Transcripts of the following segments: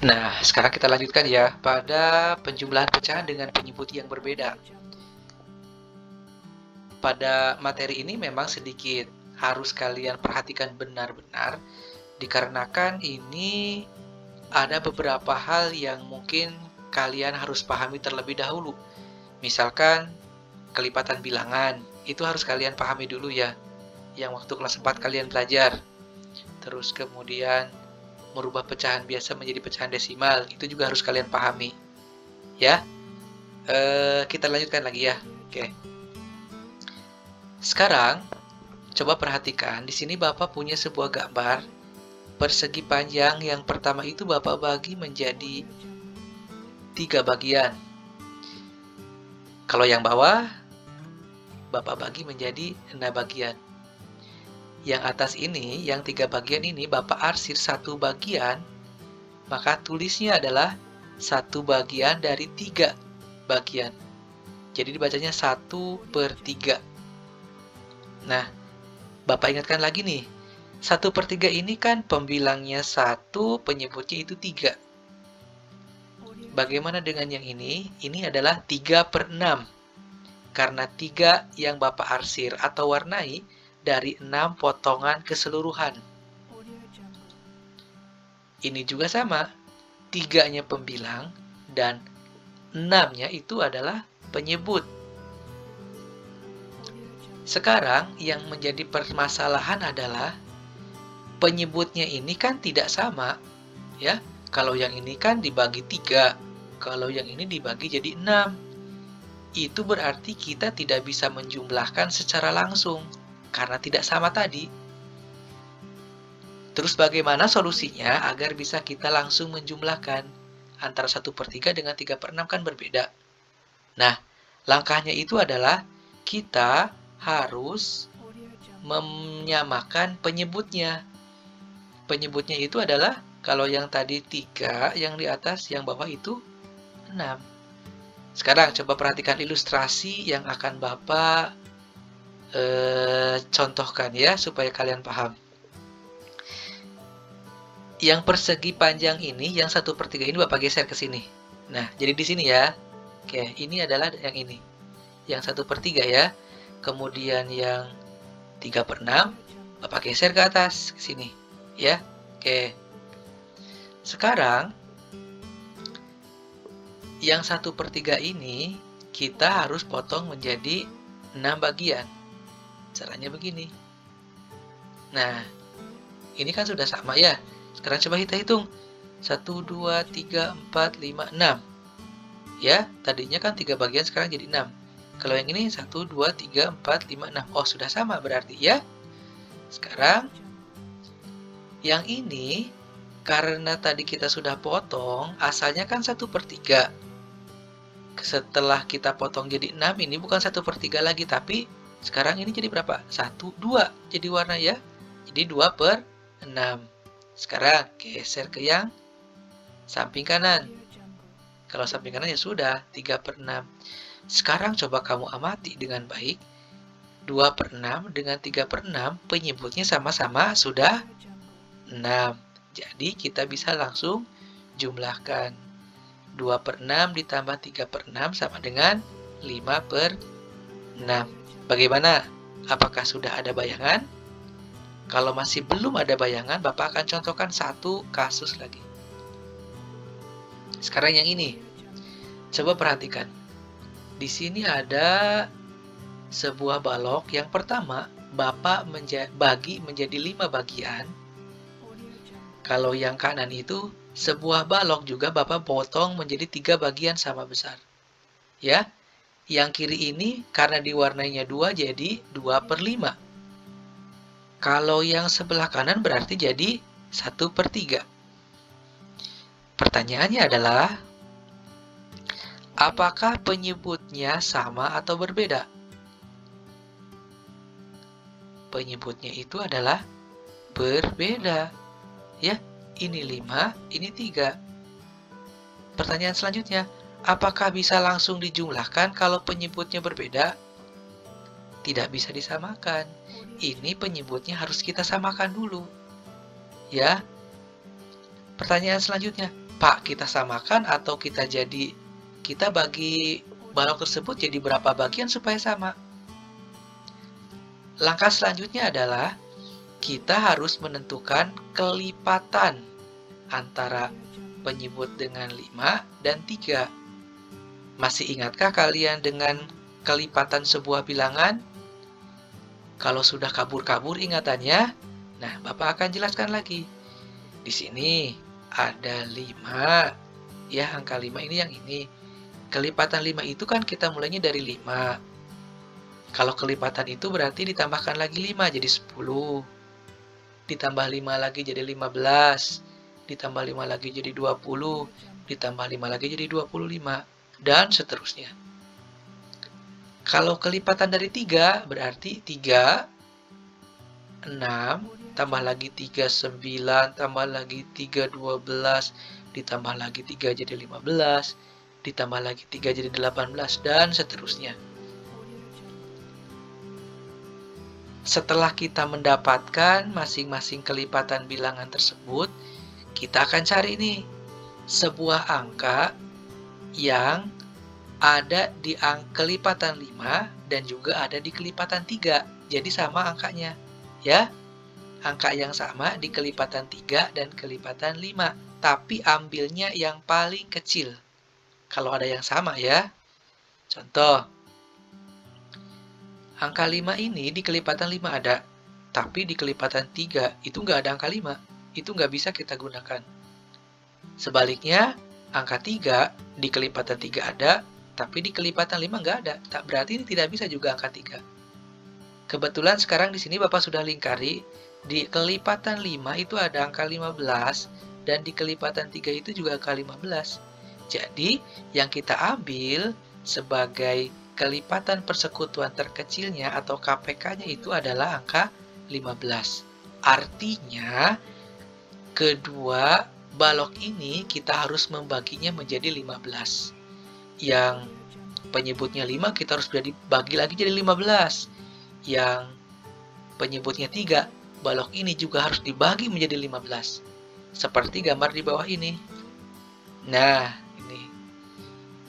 Nah, sekarang kita lanjutkan ya pada penjumlahan pecahan dengan penyebut yang berbeda. Pada materi ini memang sedikit harus kalian perhatikan benar-benar, dikarenakan ini ada beberapa hal yang mungkin kalian harus pahami terlebih dahulu. Misalkan kelipatan bilangan, itu harus kalian pahami dulu ya, yang waktu kelas 4 kalian belajar. Terus kemudian merubah pecahan biasa menjadi pecahan desimal, itu juga harus kalian pahami. Ya, kita lanjutkan lagi ya. Oke. Sekarang, coba perhatikan, di sini Bapak punya sebuah gambar persegi panjang. Yang pertama itu Bapak bagi menjadi 3 bagian. Kalau yang bawah, Bapak bagi menjadi 6 bagian. Yang atas ini, yang 3 bagian ini, Bapak arsir 1 bagian, maka tulisnya adalah 1 bagian dari 3 bagian. Jadi dibacanya 1/3. Nah, Bapak ingatkan lagi nih, 1/3 ini kan pembilangnya 1, penyebutnya itu 3. Bagaimana dengan yang ini? Ini adalah 3/6. Karena 3 yang Bapak arsir atau warnai dari 6 potongan keseluruhan. Ini juga sama, 3-nya pembilang dan 6-nya itu adalah penyebut. Sekarang yang menjadi permasalahan adalah penyebutnya ini kan tidak sama, ya. Kalau yang ini kan dibagi 3, kalau yang ini dibagi jadi 6. Itu berarti kita tidak bisa menjumlahkan secara langsung karena tidak sama tadi. Terus bagaimana solusinya agar bisa kita langsung menjumlahkan? Antara 1/3 dengan 3/6 kan berbeda. Nah, langkahnya itu adalah kita harus menyamakan penyebutnya. Penyebutnya itu adalah kalau yang tadi 3, yang di atas, yang bawah itu 6. Sekarang coba perhatikan ilustrasi yang akan Bapak contohkan ya, supaya kalian paham. Yang persegi panjang ini, yang 1/3 ini Bapak geser ke sini. Nah, jadi di sini ya. Oke, ini adalah yang ini. Yang 1/3 ya. Kemudian yang 3/6 Bapak geser ke atas, ke sini. Ya, oke. Sekarang, yang 1/3 ini kita harus potong menjadi 6 bagian. Caranya begini. Nah, ini kan sudah sama ya. Sekarang coba kita hitung. 1, 2, 3, 4, 5, 6. Ya, tadinya kan 3 bagian, sekarang jadi 6. Kalau yang ini 1, 2, 3, 4, 5, 6. Oh, sudah sama berarti ya. Sekarang, yang ini, karena tadi kita sudah potong, asalnya kan 1/3. Setelah kita potong jadi 6, ini bukan 1/3 lagi, tapi sekarang ini jadi berapa? 1, 2 jadi warna ya. Jadi 2/6. Sekarang geser ke yang samping kanan. Kalau samping kanan ya sudah 3/6. Sekarang coba kamu amati dengan baik. 2/6 dengan 3/6 penyebutnya sama-sama sudah 6. Jadi kita bisa langsung jumlahkan. 2/6 ditambah 3/6 sama dengan 5/6. Bagaimana? Apakah sudah ada bayangan? Kalau masih belum ada bayangan, Bapak akan contohkan satu kasus lagi. Sekarang yang ini. Coba perhatikan. Di sini ada sebuah balok. Yang pertama, Bapak bagi menjadi 5 bagian. Kalau yang kanan itu, sebuah balok juga Bapak potong menjadi 3 bagian sama besar. Ya, yang kiri ini karena diwarnainya 2 jadi 2/5. Kalau yang sebelah kanan berarti jadi 1/3. Pertanyaannya adalah, apakah penyebutnya sama atau berbeda? Penyebutnya itu adalah berbeda. Ya, ini 5, ini 3. Pertanyaan selanjutnya, apakah bisa langsung dijumlahkan kalau penyebutnya berbeda? tidak bisa disamakan. Ini penyebutnya harus kita samakan dulu. Ya. Pertanyaan selanjutnya, Pak, kita samakan atau kita bagi balok tersebut jadi berapa bagian supaya sama? Langkah selanjutnya adalah kita harus menentukan kelipatan antara penyebut dengan 5 dan 3. Masih ingatkah kalian dengan kelipatan sebuah bilangan? Kalau sudah kabur-kabur ingatannya, nah Bapak akan jelaskan lagi. Di sini ada 5. Ya, angka 5 ini yang ini. Kelipatan 5 itu kan kita mulainya dari 5. Kalau kelipatan itu berarti ditambahkan lagi 5 jadi 10. Ditambah 5 lagi jadi 15. Ditambah 5 lagi jadi 20. Ditambah 5 lagi jadi 25. Dan seterusnya. Kalau kelipatan dari 3 berarti 3, 6, tambah lagi 3, 9, tambah lagi 3, 12, ditambah lagi 3 jadi 15, ditambah lagi 3 jadi 18, dan seterusnya. Setelah kita mendapatkan masing-masing kelipatan bilangan tersebut, kita akan cari nih sebuah angka yang ada di kelipatan 5 dan juga ada di kelipatan 3. Jadi sama angkanya. Ya, angka yang sama di kelipatan 3 dan kelipatan 5. Tapi ambilnya yang paling kecil. Kalau ada yang sama ya. Contoh, angka 5 ini di kelipatan 5 ada. Tapi di kelipatan 3 itu nggak ada angka 5. Itu nggak bisa kita gunakan. Sebaliknya, angka 3 di kelipatan 3 ada. Tapi di kelipatan 5 nggak ada. Berarti ini tidak bisa juga angka 3. Kebetulan sekarang di sini Bapak sudah lingkari. Di kelipatan 5 itu ada angka 15. Dan di kelipatan 3 itu juga angka 15. Jadi, yang kita ambil sebagai kelipatan persekutuan terkecilnya atau KPK-nya itu adalah angka 15. Artinya, kedua balok ini kita harus membaginya menjadi 15. Yang penyebutnya 5 kita harus dibagi lagi jadi 15. Yang penyebutnya 3, balok ini juga harus dibagi menjadi 15. Seperti gambar di bawah ini. Nah, ini.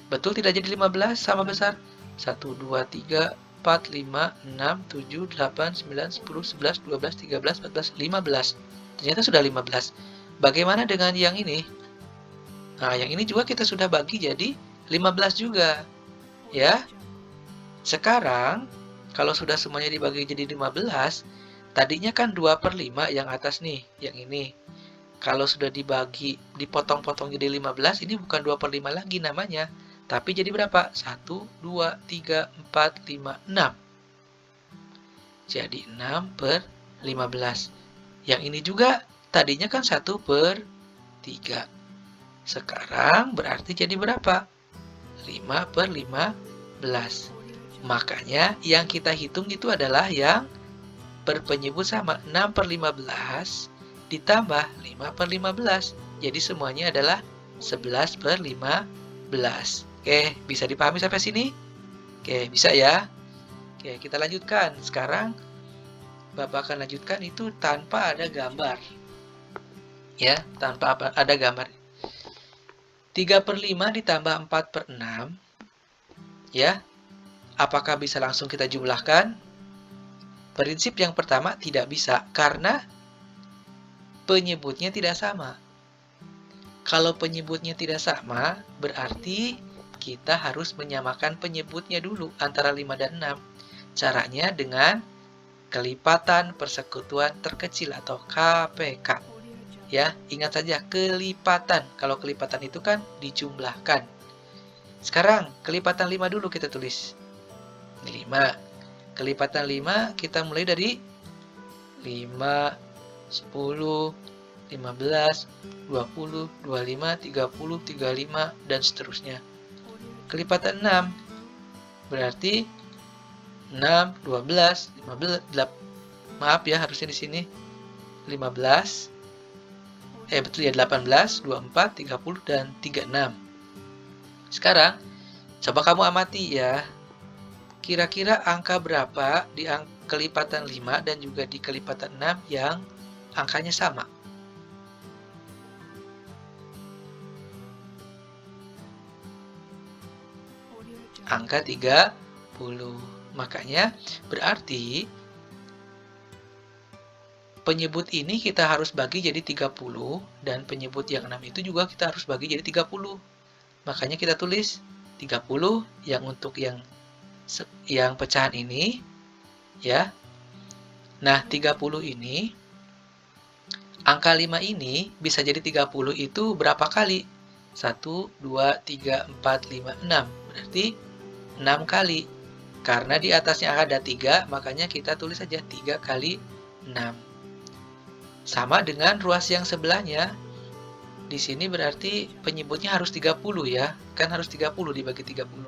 Betul tidak jadi 15 sama besar? 1, 2, 3, 4, 5, 6, 7, 8, 9, 10, 11, 12, 13, 14, 15. Ternyata sudah 15. Bagaimana dengan yang ini? Nah, yang ini juga kita sudah bagi jadi 15 juga. Ya. Sekarang, kalau sudah semuanya dibagi jadi 15, tadinya kan 2/5 yang atas nih, yang ini. Kalau sudah dipotong-potong jadi 15, ini bukan 2/5 lagi namanya. Tapi jadi berapa? 1, 2, 3, 4, 5, 6. Jadi 6/15. Yang ini juga tadinya kan 1/3. Sekarang berarti jadi berapa? 5/15. Makanya yang kita hitung itu adalah yang berpenyebut sama. 6/15 ditambah 5/15. Jadi semuanya adalah 11/15. Oke, bisa dipahami sampai sini? Oke, bisa ya? Oke, kita lanjutkan. Sekarang Bapak akan lanjutkan itu tanpa ada gambar. Ya, tanpa ada gambar. 3/5 ditambah 4/6. Ya, apakah bisa langsung kita jumlahkan? Prinsip yang pertama tidak bisa, karena penyebutnya tidak sama. Kalau penyebutnya tidak sama, berarti kita harus menyamakan penyebutnya dulu antara 5 dan 6. Caranya dengan kelipatan persekutuan terkecil atau KPK. Ya, ingat saja kelipatan. Kalau kelipatan itu kan dijumlahkan. Sekarang, kelipatan 5 dulu kita tulis. 5. Kelipatan 5 kita mulai dari 5, 10, 15, 20, 25, 30, 35, dan seterusnya. Kelipatan 6 berarti 6, 12, 15, maaf ya, harusnya di sini 15. Betul ya, 18, 24, 30, dan 36. Sekarang, coba kamu amati ya. kira-kira angka berapa di kelipatan 5 dan juga di kelipatan 6 yang angkanya sama? Angka 30. Makanya berarti penyebut ini kita harus bagi jadi 30 dan penyebut yang 6 itu juga kita harus bagi jadi 30. Makanya kita tulis 30 yang untuk yang pecahan ini ya. Nah, 30 ini angka 5 ini bisa jadi 30 itu berapa kali? 1 2 3 4 5 6. Berarti 6 kali. Karena di atasnya ada 3, makanya kita tulis saja 3 kali 6. Sama dengan ruas yang sebelahnya. Di sini berarti penyebutnya harus 30 ya. Kan harus 30 dibagi 30.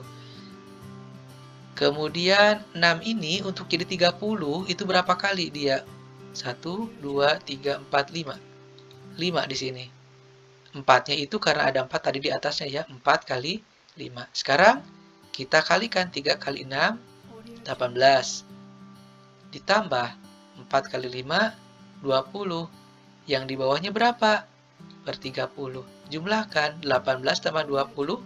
Kemudian 6 ini untuk jadi 30 itu berapa kali dia? 1, 2, 3, 4, 5. 5 di sini. 4-nya itu karena ada 4 tadi di atasnya ya. 4 kali 5. Sekarang kita kalikan 3 kali 6, 18. Ditambah 4 kali 5, 20. Yang di bawahnya berapa? Per 30. Jumlahkan 18 tambah 20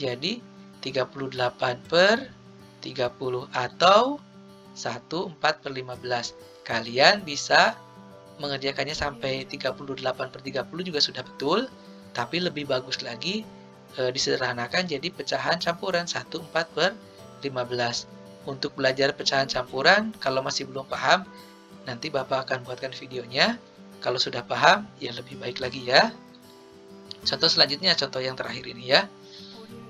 jadi 38 per 30 atau 1/4 per 15. Kalian bisa mengerjakannya sampai 38 per 30 juga sudah betul, tapi lebih bagus lagi disederhanakan jadi pecahan campuran 1/4 per 15. Untuk belajar pecahan campuran, kalau masih belum paham, nanti Bapak akan buatkan videonya. Kalau sudah paham, ya lebih baik lagi ya. Contoh selanjutnya, contoh yang terakhir ini ya.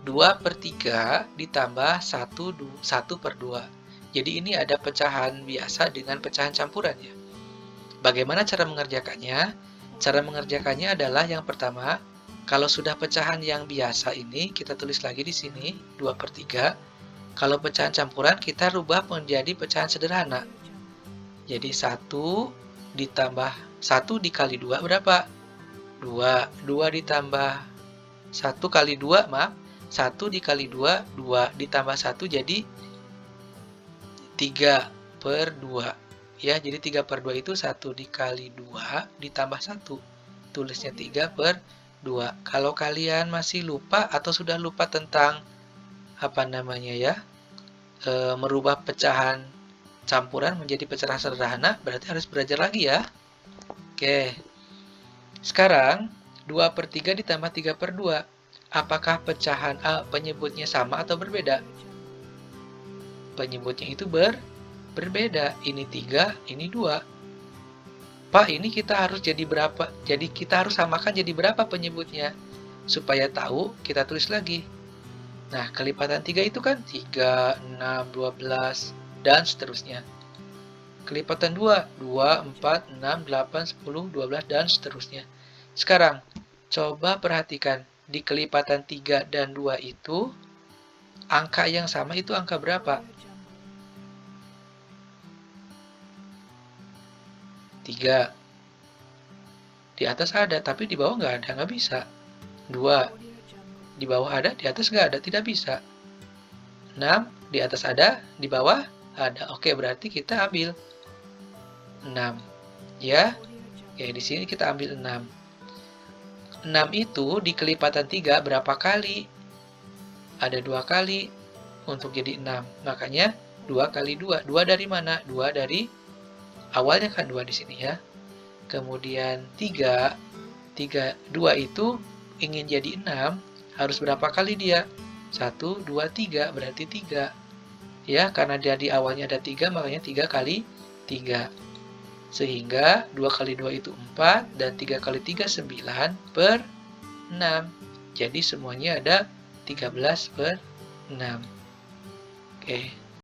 2/3 ditambah 1 per 2. Jadi ini ada pecahan biasa dengan pecahan campuran ya. Bagaimana cara mengerjakannya? Cara mengerjakannya adalah yang pertama, kalau sudah pecahan yang biasa ini, kita tulis lagi di sini 2/3. Kalau pecahan campuran, kita rubah menjadi pecahan sederhana. Jadi 1 ditambah 1 dikali 2 berapa? 2. 2 ditambah 1 kali 2, maaf. 1 dikali 2, 2 ditambah 1 jadi 3 per 2. Ya, jadi 3 per 2 itu 1 dikali 2 ditambah 1. Tulisnya 3 per 2. Kalau kalian masih lupa atau sudah lupa tentang merubah pecahan campuran menjadi pecahan sederhana, berarti harus belajar lagi ya. Oke. Sekarang 2/3 ditambah 3 per 2. Apakah pecahan penyebutnya sama atau berbeda? Penyebutnya itu berbeda. Ini 3, ini 2. Pak, ini kita harus jadi berapa? Jadi kita harus samakan jadi berapa penyebutnya? Supaya tahu, kita tulis lagi. Nah, kelipatan 3 itu kan 3, 6, 12, dan seterusnya. Kelipatan 2, 2, 4, 6, 8, 10, 12, dan seterusnya. Sekarang, coba perhatikan. Di kelipatan 3 dan 2 itu, angka yang sama itu angka berapa? 3. Di atas ada, tapi di bawah nggak ada, nggak bisa. 2. Di bawah ada, di atas nggak ada, tidak bisa. 6. Di atas ada, di bawah ada. Oke, berarti kita ambil 6. Ya. Oke, di sini kita ambil 6. 6 itu di kelipatan 3 berapa kali? Ada 2 kali untuk jadi 6. Makanya 2 kali 2. 2 dari mana? 2 dari awalnya kan 2 di sini ya. Kemudian 3. 2 itu ingin jadi 6, harus berapa kali dia? 1, 2, 3, berarti 3. Ya, karena dia di awalnya ada 3, makanya 3 kali 3. Sehingga 2 kali 2 itu 4, dan 3 kali 3, 9 per 6. Jadi semuanya ada 13 per 6. Oke.